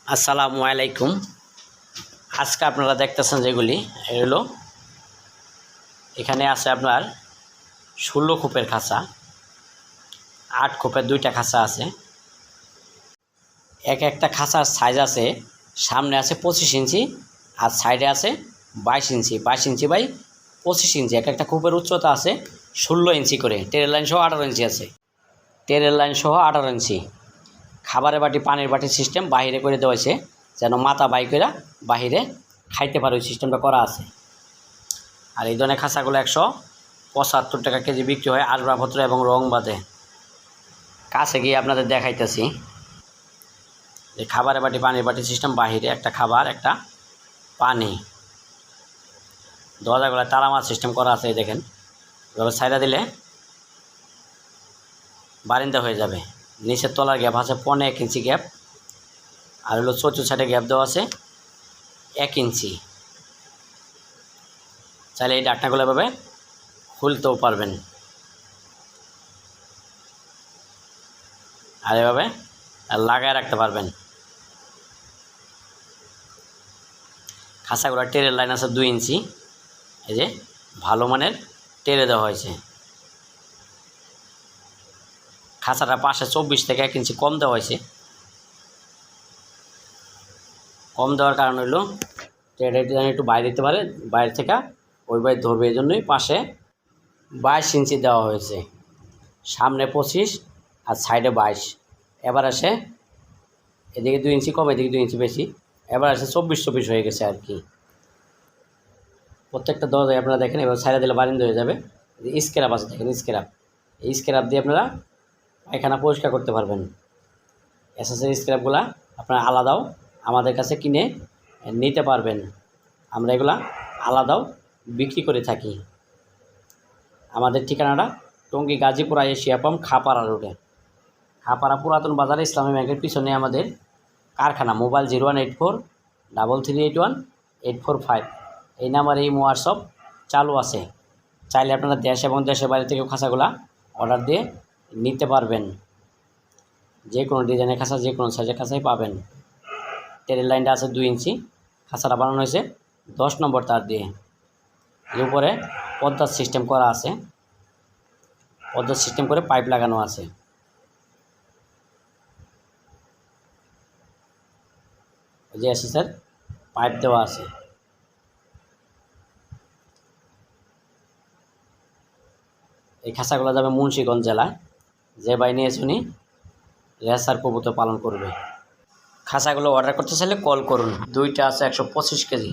আসসালামু আলাইকুম। আজকে আপনারা দেখতেছেন যেগুলি এগুলো এখানে আছে আপনার 16 খোপের খাঁচা, 8 খোপের 2টা খাঁচা আছে। একটা খাঁচার সাইজ আছে, সামনে আছে 25 ইঞ্চি আর সাইডে আছে 22 ইঞ্চি, 22 ইঞ্চি বাই 25 ইঞ্চি। একটা খোপের উচ্চতা আছে 16 ইঞ্চি করে, টেরের লাইন সহ 18 ইঞ্চি আছে, টেরের লাইন সহ 18 ইঞ্চি। খাবারের বাটি, পানির বাটি সিস্টেম বাহিরে করে দেওয়া হয়েছে, যেন মাথা বাই করে বাহিরে খাইতে পারে, ওই সিস্টেমটা করা আছে। আর এই ধরনের খাঁচাগুলো 175 টাকা কেজি বিক্রি হয় আসবাবপত্র এবং রং বাদে। কাছে গিয়ে আপনাদের দেখাইতেছি যে খাবারের বাটি, পানির বাটি সিস্টেম বাহিরে, একটা খাবার একটা পানি। দরজাগুলো তালা মার সিস্টেম করা আছে, দেখেন এভাবে ছাইড়া দিলে বারিন্দা হয়ে যাবে। নিচের তলার গ্যাপ আছে 1.5 ইঞ্চি গ্যাপ, আর হলো চতুর্থ সাইডে গ্যাপ দেওয়া আছে 1 ইঞ্চি। চাইলে এই ডাকনাগুলো এভাবে খুলতেও পারবেন, আর এভাবে লাগায় রাখতে পারবেন। খাঁচাগুলো টেরের লাইন আছে 2 ইঞ্চি, এই যে ভালো মানের টেরে দেওয়া হয়েছে। খাঁচাটা পাশে 24 থেকে 1 ইঞ্চি কম দেওয়া হয়েছে। কম দেওয়ার কারণ হলো টেরে যেন একটু বাইরে দিতে পারে, বাইরে থেকে ওই বাইরে ধরবে, এই জন্যই পাশে 22 ইঞ্চি দেওয়া হয়েছে। সামনে 25 আর সাইডে 22। এবার আসে এদিকে 2 ইঞ্চি কম, এদিকে 2 ইঞ্চি বেশি, এবার আসে 24 হয়ে গেছে আর কি। প্রত্যেকটা দরজায় আপনারা দেখেন এবার ছাইড়া দিলে বারিন্দা হয়ে যাবে। স্ক্র্যাপ আছে, দেখেন স্ক্র্যাপ, এই স্ক্র্যাপ দিয়ে আপনারা পায়খানা পরিষ্কার করতে পারবেন। এসএসের স্ক্র্যাপগুলা আপনারা আলাদাও আমাদের কাছে কিনে নিতে পারবেন। আমরা এগুলা আলাদাও বিক্রি করে থাকি। আমাদের ঠিকানাটা টঙ্গী গাজীপুর এশিয়া পাম্প, খাপাড়া রোডে, খাপাড়া পুরাতন বাজারে ইসলামী ব্যাংকের পিছনে আমাদের কারখানা। মোবাইল 01843381 845, এই নাম্বারে এই হোয়াটসঅ্যাপ চালু আছে। চাইলে আপনারা দেশ এবং দেশের বাইরে থেকে খাঁচাগুলা অর্ডার দিয়ে নিতে পারবেন। যে কোনো ডিজাইনের খাঁচা, যে কোনো সাইজের খাঁচাই পাবেন। টেরের লাইনটা আছে 2 ইঞ্চি। খাঁচাটা বানানো হয়েছে 10 নম্বর তার দিয়ে। এর উপরে পর্দার সিস্টেম করা আছে, পর্দার সিস্টেম করে পাইপ লাগানো আছে। যে এসএসের পাইপ দেওয়া আছে। এই খাঁচাগুলো যাবে মুন্সিগঞ্জ জেলায়। যে বাই নিয়ে শুনি রেসার কবুতর পালন করবে। খাঁচাগুলো অর্ডার করতে চাইলে কল করুন। 2টা আছে 125 কেজি।